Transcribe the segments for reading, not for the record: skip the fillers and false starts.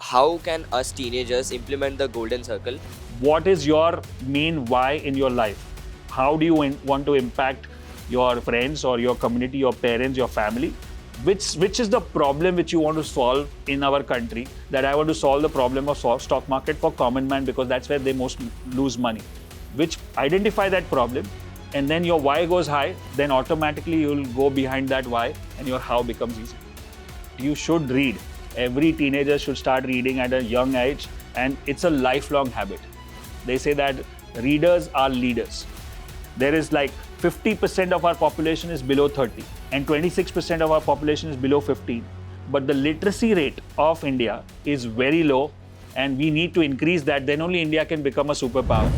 how can us teenagers implement the golden circle? What is your main why in your life? How do you want to impact your friends or your community, your parents, your family? Which is the problem which you want to solve in our country? That I want to solve the problem of stock market for common man because that's where they most lose money. Which identify that problem, and then your why goes high, then automatically you'll go behind that why, and your how becomes easy. You should read. Every teenager should start reading at a young age, and it's a lifelong habit. They say that readers are leaders. There is like 50% of our population is below 30 and 26% of our population is below 15. But the literacy rate of India is very low, and we need to increase that. Then only India can become a superpower.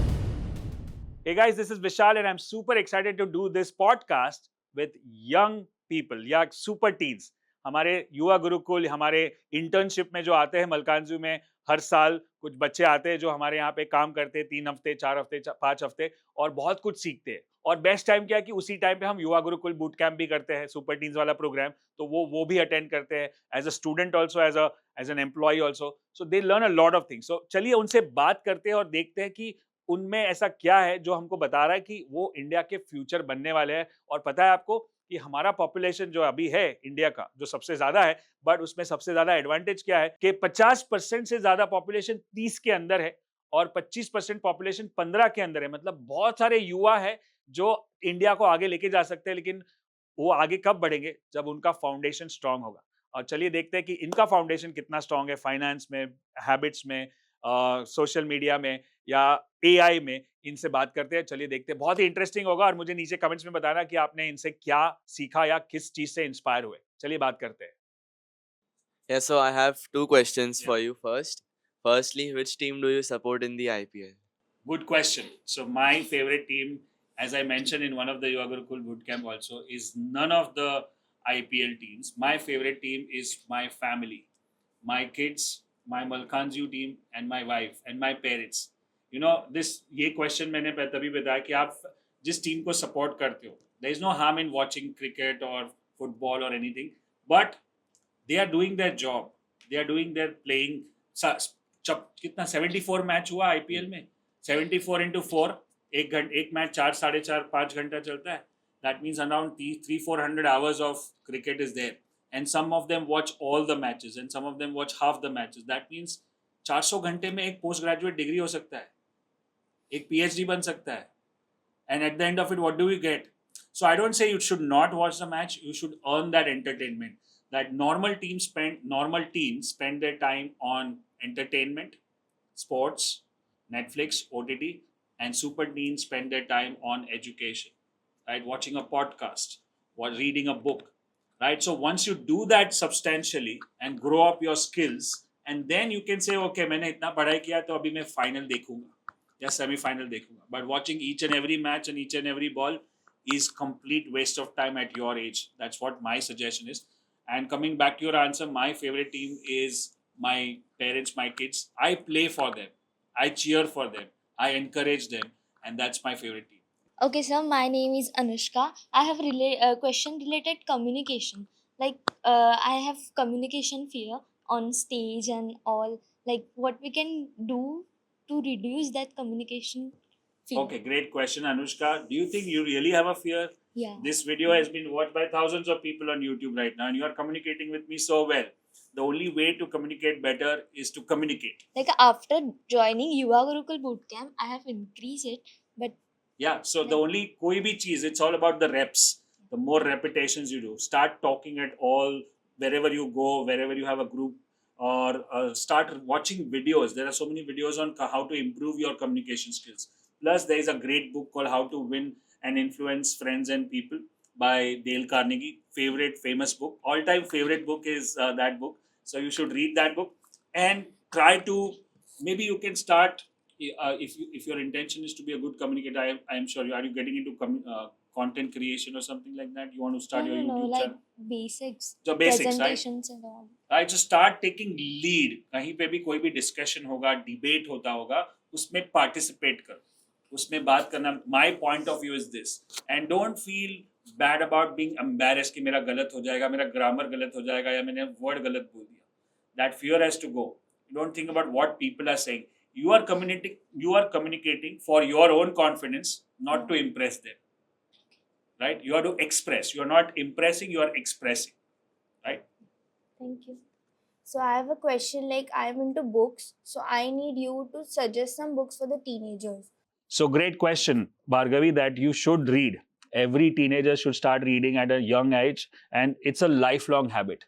Hey guys, this is Vishal, and I'm super excited to do this podcast with young people, या super teens. हमारे युवा गुरुकुल, हमारे internship में जो आते हैं मलकान जू में, हर साल कुछ बच्चे आते हैं जो हमारे यहाँ पे काम करते हैं 3 हफ्ते, 4 हफ्ते, 5 हफ्ते, और बहुत कुछ सीखते हैं. और बेस्ट टाइम क्या है कि उसी टाइम पे हम युवा गुरुकुल बूट कैंप भी करते हैं, सुपर टीन्स वाला प्रोग्राम, तो वो भी अटेंड करते हैं as a student also, as an employ also. So they learn a lot of things. So चलिए उनसे बात करते हैं और देखते हैं कि उनमें ऐसा क्या है जो हमको बता रहा है कि वो इंडिया के फ्यूचर बनने वाले हैं. और पता है आपको कि हमारा पॉपुलेशन जो अभी है इंडिया का, जो सबसे ज्यादा है, बट उसमें सबसे ज्यादा एडवांटेज क्या है कि 50% से ज्यादा पॉपुलेशन 30 के अंदर है और 25% पॉपुलेशन 15 के अंदर है. मतलब बहुत सारे युवा है जो इंडिया को आगे लेके जा सकते हैं, लेकिन वो आगे कब बढ़ेंगे? जब उनका फाउंडेशन स्ट्रांग होगा. और चलिए देखते हैं कि इनका फाउंडेशन कितना स्ट्रांग है, फाइनेंस में, हैबिट्स में, सोशल मीडिया में, या एआई में. इनसे बात करते हैं, चलिए देखते हैं, बहुत ही इंटरेस्टिंग होगा. और मुझे नीचे कमेंट्स में बताना कि आपने इनसे क्या सीखा या किस चीज से इंस्पायर हुए. चलिए बात करते हैं. Yeah, so I have two questions Yeah. for you first. Firstly, which team do you support in the IPL? Good question. So my favorite team, as I mentioned in one of the Yuva Gurukul Bootcamp also, is none of the IPL teams. My favorite team is my family, my kids, my Malkanju team, and my wife and my parents. You know, ये question मैंने तभी बताया कि आप जिस team को support करते हो, there is no harm in watching cricket or football or anything, but they are doing their job. They are doing their playing. कितना 74 मैच हुआ आईपीएल में, 74 into 4, एक मैच 4, 4.5, 5 घंटा चलता है. That means around 300-400 hours of cricket is there, and some of them watch all the matches and some of them watch half the matches. That means 400 घंटे में एक पोस्ट ग्रेजुएट डिग्री हो सकता है, एक पीएचडी बन सकता है. And at the end of it, what do we get? So I don't say you should not watch the match. You should earn that entertainment. That normal teams spend their time on entertainment, sports, Netflix, OTT, and super teens spend their time on education, right? Watching a podcast or reading a book, right? So once you do that substantially and grow up your skills, and then you can say, okay, मैंने इतना पढ़ाई किया तो अभी मैं final देखूंगा या semi-final देखूंगा. But watching each and every match and each and every ball is complete waste of time at your age. That's what my suggestion is. And coming back to your answer, my favorite team is my parents, my kids. I play for them. I cheer for them. I encourage them. And that's my favorite team. Okay, sir, my name is Anushka. I have a question related communication. Like, I have communication fear on stage and all. Like, what we can do to reduce that communication fear? Okay, great question, Anushka. Do you think you really have a fear? Yeah. This video has been watched by thousands of people on YouTube right now, and you are communicating with me so well. The only way to communicate better is to communicate. Like, after joining Yuva Gurukul Bootcamp, I have increased it, but Yeah, so the only koi bhi cheez, it's all about the reps. The more repetitions you do, start talking at all, wherever you go, wherever you have a group, or start watching videos. There are so many videos on how to improve your communication skills. Plus, there is a great book called How to Win and Influence Friends and People by Dale Carnegie. Famous book. All-time favorite book is that book. So you should read that book and try to, maybe you can start, if your intention is to be a good communicator. I am sure are you getting into content creation or something like that? You want to start your YouTube like channel? basics, So basics, right? presentations and all. Right, just start taking lead. कहीं पे भी कोई भी discussion होगा, debate होता होगा, उसमें participate करो, उसमें बात करना. My point of view is this, and don't feel bad about being embarrassed कि मेरा गलत हो जाएगा, मेरा grammar गलत हो जाएगा या मैंने word गलत बोल दिया. That fear has to go. You don't think about what people are saying. You are communicating for your own confidence, not to impress them. Right? You are to express. You are not impressing, you are expressing. Right? Thank you. So I have a question, like I'm into books, so I need you to suggest some books for the teenagers. So great question, Bhargavi, that you should read. Every teenager should start reading at a young age, and it's a lifelong habit.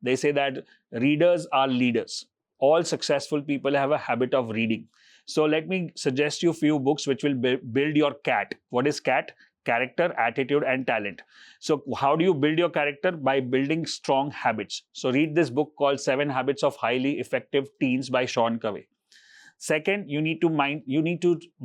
They say that readers are leaders. All successful people have a habit of reading. So let me suggest you a few books which will build your cat. What is cat? Character, attitude, and talent. So how do you build your character? By building strong habits. So read this book called 7 Habits of Highly Effective Teens by Sean Covey. Second, you need to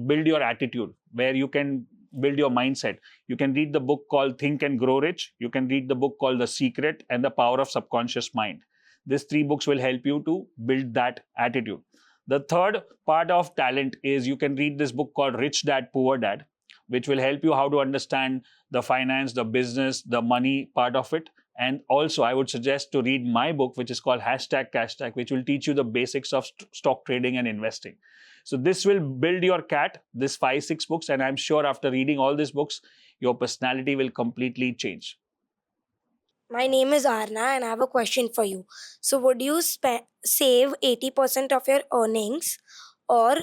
build your attitude, where you can build your mindset. You can read the book called Think and Grow Rich. You can read the book called The Secret and The Power of Subconscious Mind. These 3 books will help you to build that attitude. The third part of talent is you can read this book called Rich Dad Poor Dad, which will help you how to understand the finance, the business, the money part of it. And also, I would suggest to read my book, which is called #Cashtag, which will teach you the basics of stock trading and investing. So this will build your cat, this 5, 6 books, and I'm sure after reading all these books, your personality will completely change. My name is Arna and I have a question for you. So, would you save 80% of your earnings, or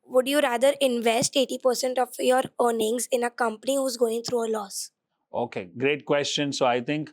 would you rather invest 80% of your earnings in a company who's going through a loss? Okay, great question. So I think,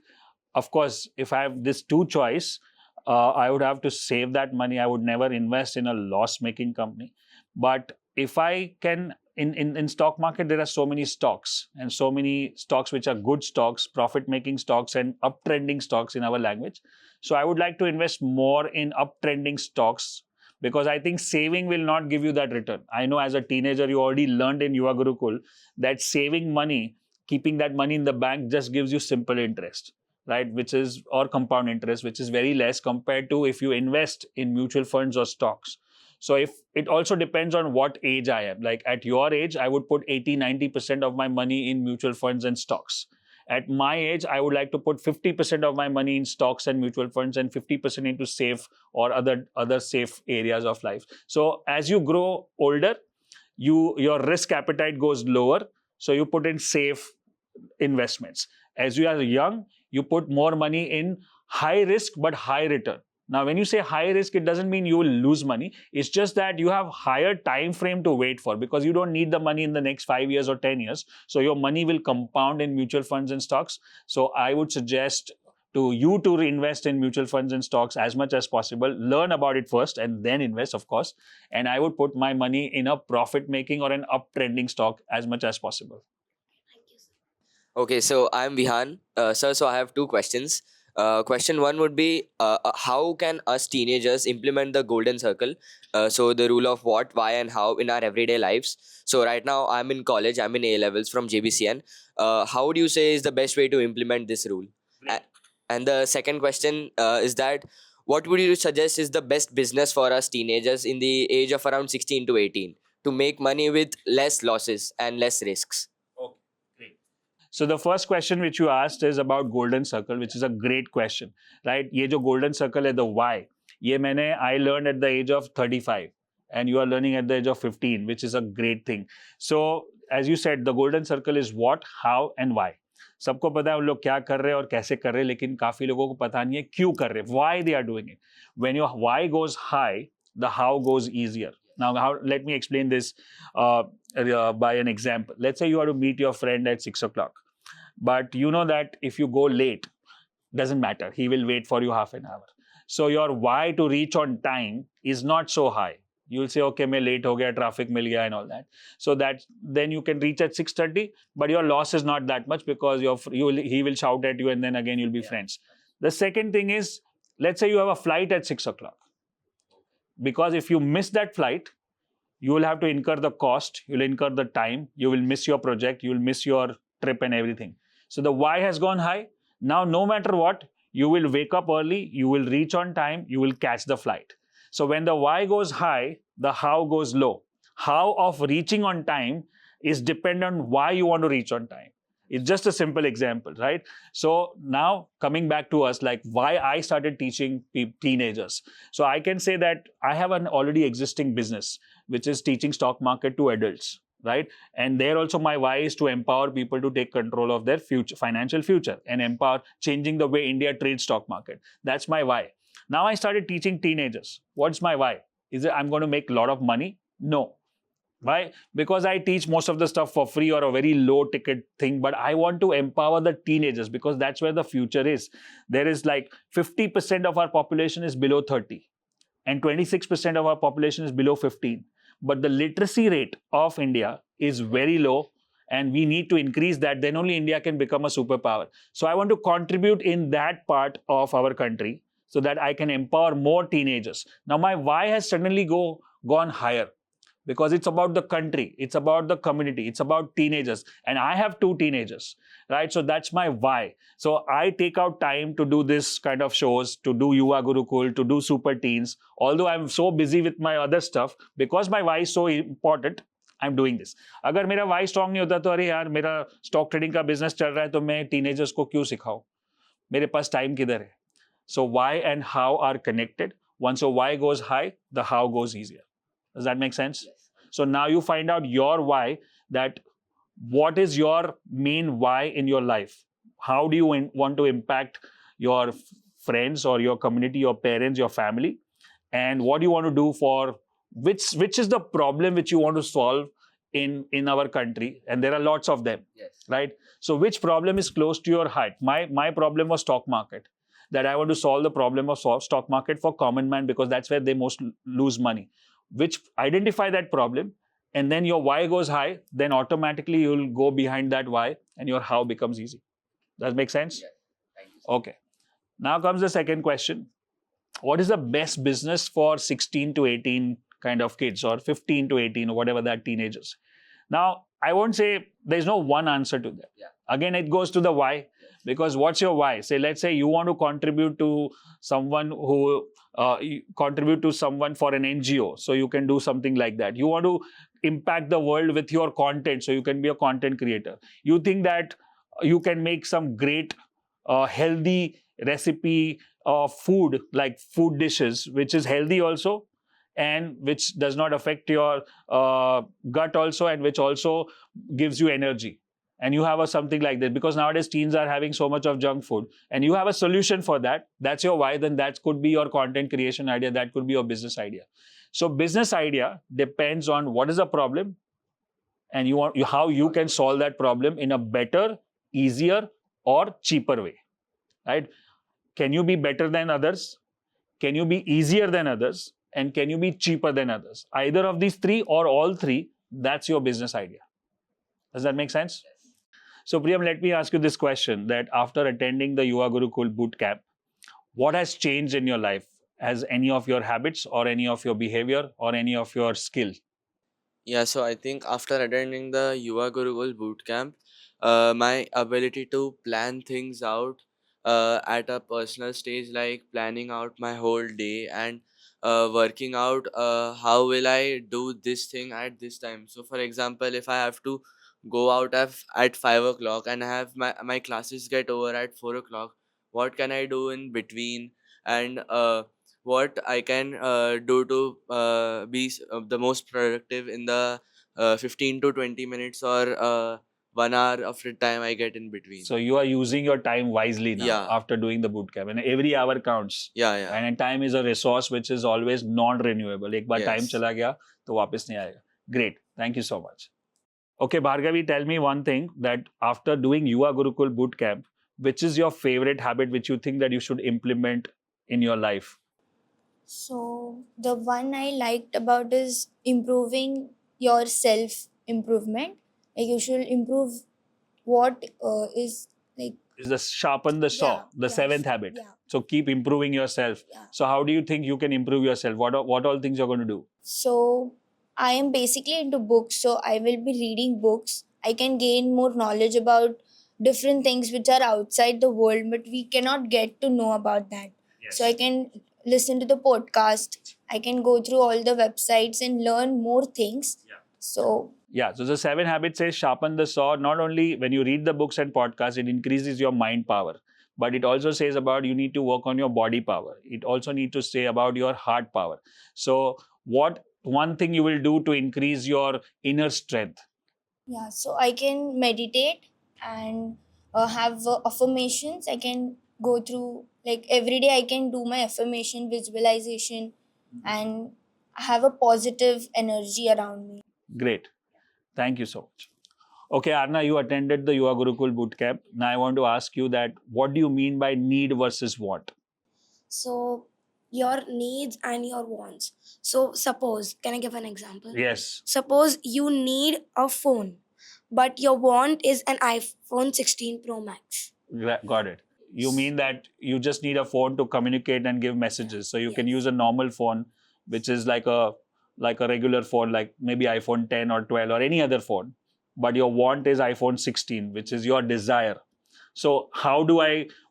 of course, if I have this two choice, I would have to save that money. I would never invest in a loss-making company. But if I can, in stock market, there are so many stocks and so many stocks which are good stocks, profit-making stocks and uptrending stocks in our language. So I would like to invest more in uptrending stocks because I think saving will not give you that return. I know as a teenager, you already learned in Yuva Gurukul that saving money, keeping that money in the bank just gives you simple interest, right? Which is, or compound interest, which is very less compared to if you invest in mutual funds or stocks. So if it also depends on what age I am. Like at your age, I would put 80-90% of my money in mutual funds and stocks. At my age, I would like to put 50% of my money in stocks and mutual funds and 50% into safe or other safe areas of life. So as you grow older, your risk appetite goes lower. So you put in safe investments. As you are young, you put more money in high risk but high return. Now, when you say high risk, it doesn't mean you will lose money. It's just that you have higher time frame to wait for because you don't need the money in the next 5 years or 10 years. So your money will compound in mutual funds and stocks. So I would suggest to you to invest in mutual funds and stocks as much as possible. Learn about it first and then invest, of course. And I would put my money in a profit making or an uptrending stock as much as possible. Okay, so I'm Vihan. Sir, so I have 2 questions. Question 1 would be how can us teenagers implement the golden circle? So the rule of what, why, and how in our everyday lives. So right now I'm in college, I'm in A levels from JBCN. How would you say is the best way to implement this rule? And the second question is that what would you suggest is the best business for us teenagers in the age of around 16 to 18 to make money with less losses and less risks? So the first question which you asked is about golden circle, which is a great question, right? ये जो golden circle है, the why, ये I learned at the age of 35 and you are learning at the age of 15, which is a great thing. So as you said, the golden circle is what, how and why. सबको पता है उन लोग क्या कर रहे हैं और कैसे कर रहे हैं, लेकिन काफी लोगों को पता नहीं है क्यों कर रहे हैं, why they are doing it. When your why goes high, the how goes easier. Now, let me explain this by an example. Let's say you have to meet your friend at 6 o'clock. But you know that if you go late, doesn't matter. He will wait for you half an hour. So your why to reach on time is not so high. You'll say, okay, मैं late हो गया, traffic मिल गया and all that. So that then you can reach at 6:30, but your loss is not that much because he will shout at you and then again you'll be friends. The second thing is, let's say you have a flight at 6 o'clock. Because if you miss that flight, you will have to incur the cost, you'll incur the time, you will miss your project, you will miss your trip and everything. So the why has gone high. Now, no matter what, you will wake up early, you will reach on time, you will catch the flight. So when the why goes high, the how goes low. How of reaching on time is dependent on why you want to reach on time. It's just a simple example, right? So now coming back to us, like why I started teaching teenagers. So I can say that I have an already existing business, which is teaching stock market to adults, right? And there also my why is to empower people to take control of their future, financial future, and empower changing the way India trades stock market. That's my why. Now I started teaching teenagers. What's my why? Is it I'm going to make a lot of money? No. Why? Because I teach most of the stuff for free or a very low ticket thing, but I want to empower the teenagers because that's where the future is. There is like 50% of our population is below 30 and 26% of our population is below 15. But the literacy rate of India is very low and we need to increase that. Then only India can become a superpower. So I want to contribute in that part of our country so that I can empower more teenagers. Now my why has suddenly gone higher because it's about the country, it's about the community, it's about teenagers. And I have two teenagers, right? So that's my why. So I take out time to do this kind of shows, to do Yuva Gurukool, to do Superteens. Although I'm so busy with my other stuff, because my why is so important, I'm doing this. अगर मेरा why strong नहीं होता तो अरे यार मेरा stock trading का business चल रहा है तो मैं teenagers को क्यों सिखाऊं? मेरे पास time किधर है? So why and how are connected. Once your why goes high, the how goes easier. Does that make sense? Yes. So now you find out your why, that what is your main why in your life? How do you want to impact your friends or your community, your parents, your family? And what do you want to do for which is the problem which you want to solve in our country? And there are lots of them. Yes. Right? So which problem is close to your heart? My problem was stock market. That I want to solve the problem of stock market for common man because that's where they most lose money. Which identify that problem, and then your why goes high, then automatically you'll go behind that why and your how becomes easy. Does that make sense? Yes. Thank you. Okay. Now comes the second question. What is the best business for 16 to 18 kind of kids or 15 to 18 or whatever that teenagers? Now, I won't say there's no one answer to that. Yeah. Again, it goes to the why. Because what's your why? Say, let's say you want to contribute to someone who contribute to someone for an NGO. So you can do something like that. You want to impact the world with your content. So you can be a content creator. You think that you can make some great healthy recipe of food, like food dishes, which is healthy also and which does not affect your gut also and which also gives you energy. And you have something like this because nowadays teens are having so much of junk food and you have a solution for that. That's your why. Then that could be your content creation idea. That could be your business idea. So business idea depends on what is the problem and how you can solve that problem in a better, easier or cheaper way, right? Can you be better than others? Can you be easier than others? And can you be cheaper than others? Either of these three or all three, that's your business idea. Does that make sense? So Priyam, let me ask you this question, that after attending the Yuva Gurukool Bootcamp, what has changed in your life? Has any of your habits or any of your behavior or any of your skill? Yeah, so I think after attending the Yuva Gurukool Bootcamp, my ability to plan things out at a personal stage, like planning out my whole day and working out how will I do this thing at this time. So, for example, if I have to go out at 5 o'clock and have my classes get over at 4 o'clock, what can I do in between? And what I can do to be the most productive in the 15 to 20 minutes or 1 hour of the time I get in between. So you are using your time wisely now. Yeah. After doing the bootcamp, and every hour counts. Yeah. And time is a resource which is always non-renewable. एक बार Yes. time चला गया तो वापस नहीं आएगा. Great. Thank you so much. Okay, Bhargavi, tell me one thing, that after doing Yuva Gurukool Bootcamp, which is your favorite habit which you think that you should implement in your life? So the one I liked about is improving your self improvement. Like you should improve what is like. Is the sharpen the saw, Yeah, the yes, seventh habit. yeah. So keep improving yourself. Yeah. So how do you think you can improve yourself? What all things you're going to do? So I am basically into books, so I will be reading books. I can gain more knowledge about different things which are outside the world, but we cannot get to know about that. Yes. So I can listen to the podcast. I can go through all the websites and learn more things. Yeah. So Yeah, so the 7 habits says sharpen the saw. Not only when you read the books and podcasts, it increases your mind power, but it also says about you need to work on your body power. It also need to say about your heart power. So, what one thing you will do to increase your inner strength? Yeah, so I can meditate and have affirmations. I can go through, like, every day I can do my affirmation visualization and have a positive energy around me. Great. Thank you so much. Okay, Arna, you attended the Yuva Gurukul Bootcamp. Now I want to ask you that what do you mean by need versus want? So your needs and your wants. So suppose, can I give an example? Yes. Suppose you need a phone, but your want is an iPhone 16 Pro Max. Got it. You mean that you just need a phone to communicate and give messages. So you can Yes. use a normal phone, which is like a regular phone, like maybe iPhone 10 or 12 or any other phone. But your want is iPhone 16, which is your desire. So how do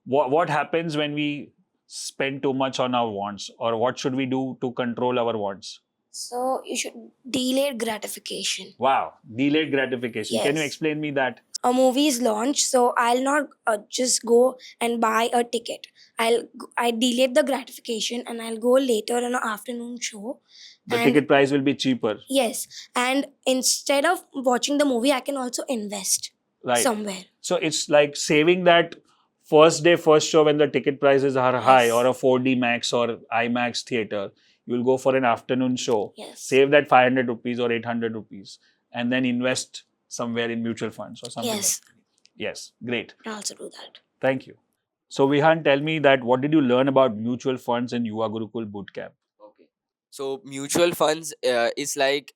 what happens when we spend too much on our wants, or what should we do to control our wants? So you should delay gratification. Wow, delayed gratification. Can you Yes. explain me that? A movie is launched, so I'll not just go and buy a ticket. I delay the gratification and I'll go later in an afternoon show. The And ticket price will be cheaper. yes, and instead of watching the movie, I can also invest Right. somewhere. So it's like saving that first day, first show when the ticket prices are high, Yes. or a 4D Max or IMAX theater. You will go for an afternoon show, Yes. save that 500 rupees or 800 rupees, and then invest somewhere in mutual funds or something. Yes, Yes, great. I also do that. Thank you. So, Vihan, tell me that what did you learn about mutual funds in Yuva Gurukul Bootcamp? Okay. So mutual funds is like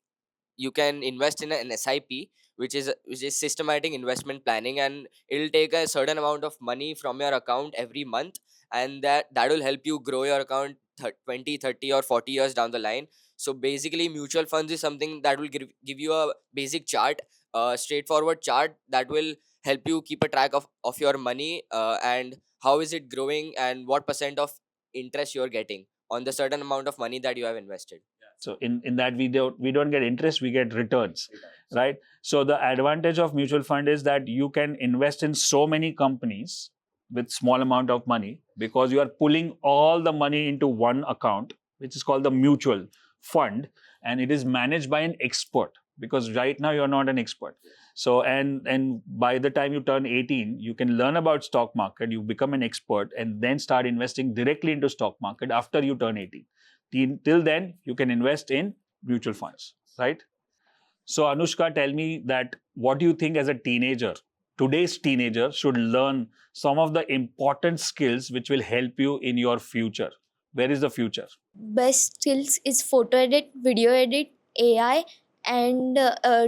you can invest in an SIP, which is systematic investment planning, and it'll take a certain amount of money from your account every month, and that will help you grow your account 20, 30 or 40 years down the line. So basically mutual funds is something that will give you a basic chart, a straightforward chart that will help you keep a track of your money, and how is it growing and what percent of interest you're getting on the certain amount of money that you have invested. So in that we don't get interest, we get returns, right? So the advantage of mutual fund is that you can invest in so many companies with small amount of money, because you are pulling all the money into one account, which is called the mutual fund, and it is managed by an expert, because right now you're not an expert. So and by the time you turn 18, you can learn about stock market, you become an expert, and then start investing directly into stock market after you turn 18. Till then, you can invest in mutual funds, right? So, Anushka, tell me that what do you think as a teenager, today's teenager should learn some of the important skills which will help you in your future? Where is the future? Best skills is photo edit, video edit, AI, and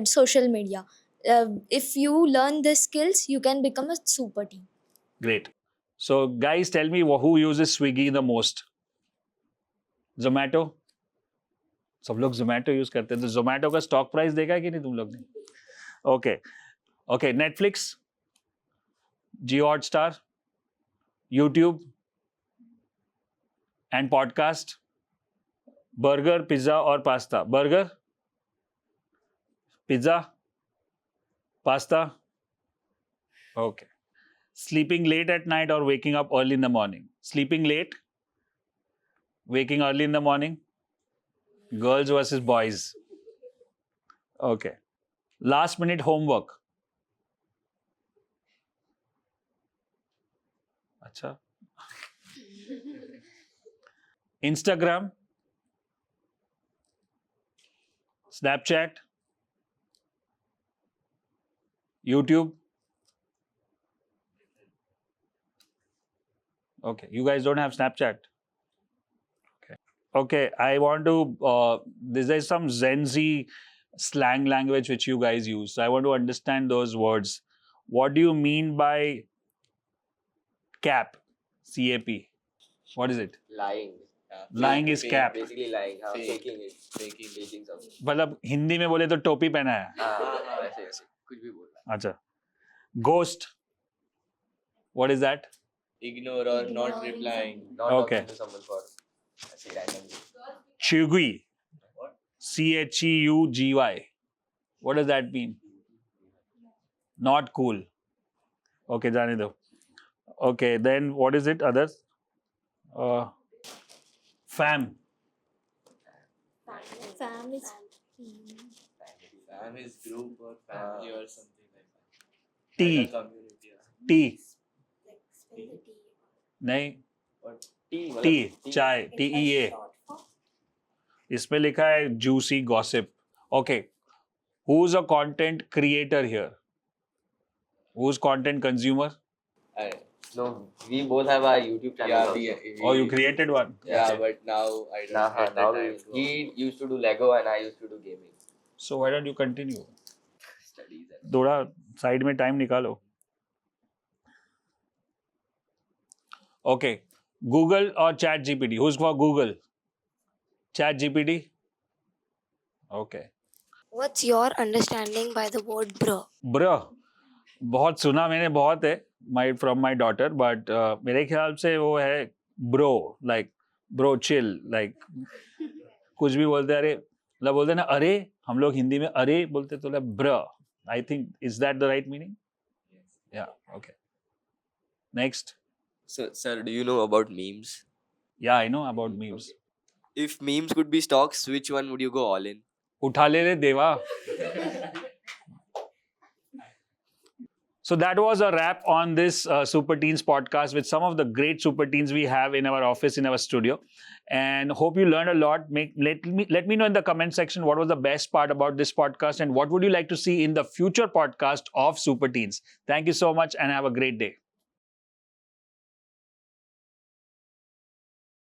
social media. If you learn these skills, you can become a super team. Great. So, guys, tell me who uses Swiggy the most? Zomato? सब लोग Zomato use करते हैं, तो जोमेटो का stock price देखा है कि नहीं तुम लोग ने? Okay okay, Netflix, Jio Hotstar, YouTube and podcast, burger, pizza और pasta. Burger, pizza, pasta. Okay. Sleeping late at night or waking up early in the morning? Sleeping late, waking early in the morning. Girls versus boys. Okay. Last minute homework. Acha. Instagram, Snapchat, YouTube. Okay, you guys don't have Snapchat. Okay, I want to. There's some Gen Z slang language which you guys use. So I want to understand those words. What do you mean by cap? CAP. What is it? Lying. Lying is cap. Basically lying. Fake. Faking it. Faking something. मतलब हिंदी में बोले तो टोपी पहना है. वैसे कुछ भी बोल. अच्छा. Ghost. What is that? Ignore or not Ignoring replying. Not Okay. talking to someone for randomly. Chugui. CHEUGY. What does that mean? Not cool. Okay, जाने दो. Okay, then what is it? Others? Uh, fam. Fam is Fam is group or family or something like that. Tea. Like a community. Tea. नहीं. What? Tea. मतलब Tea. चाय. TEA. इसमें लिखा है juicy gossip. Okay. Who's a content creator here? Who's content consumer? No, we both have our YouTube channel. Yeah, also. Oh, you created one. Yeah, Okay. but now I don't Nah, get the now time to he used to do Lego and I used to do gaming. So why don't you continue? Studies. थोड़ा side में time निकालो. Okay. Google or Chat GPT? Who's for Google? Chat GPT? Okay. What's your understanding by the word bro? Bruh. बहुत सुना मैंने बहुत है from my daughter, but मेरे ख्याल से वो है bro, like bro chill, like कुछ भी बोलते हैं, अरे मतलब बोलते हैं ना अरे, हम लोग हिंदी में अरे बोलते तो bruh. I think, is that the right meaning? Yeah, okay. Next. So, sir, do you know about memes? Yeah, I know about memes. If memes could be stocks, which one would you go all in? उठा ले रे देवा. So that was a wrap on this Super Teens podcast with some of the great Super Teens we have in our office, in our studio. And hope you learned a lot. Let me know in the comment section what was the best part about this podcast and what would you like to see in the future podcast of Super Teens. Thank you so much and have a great day.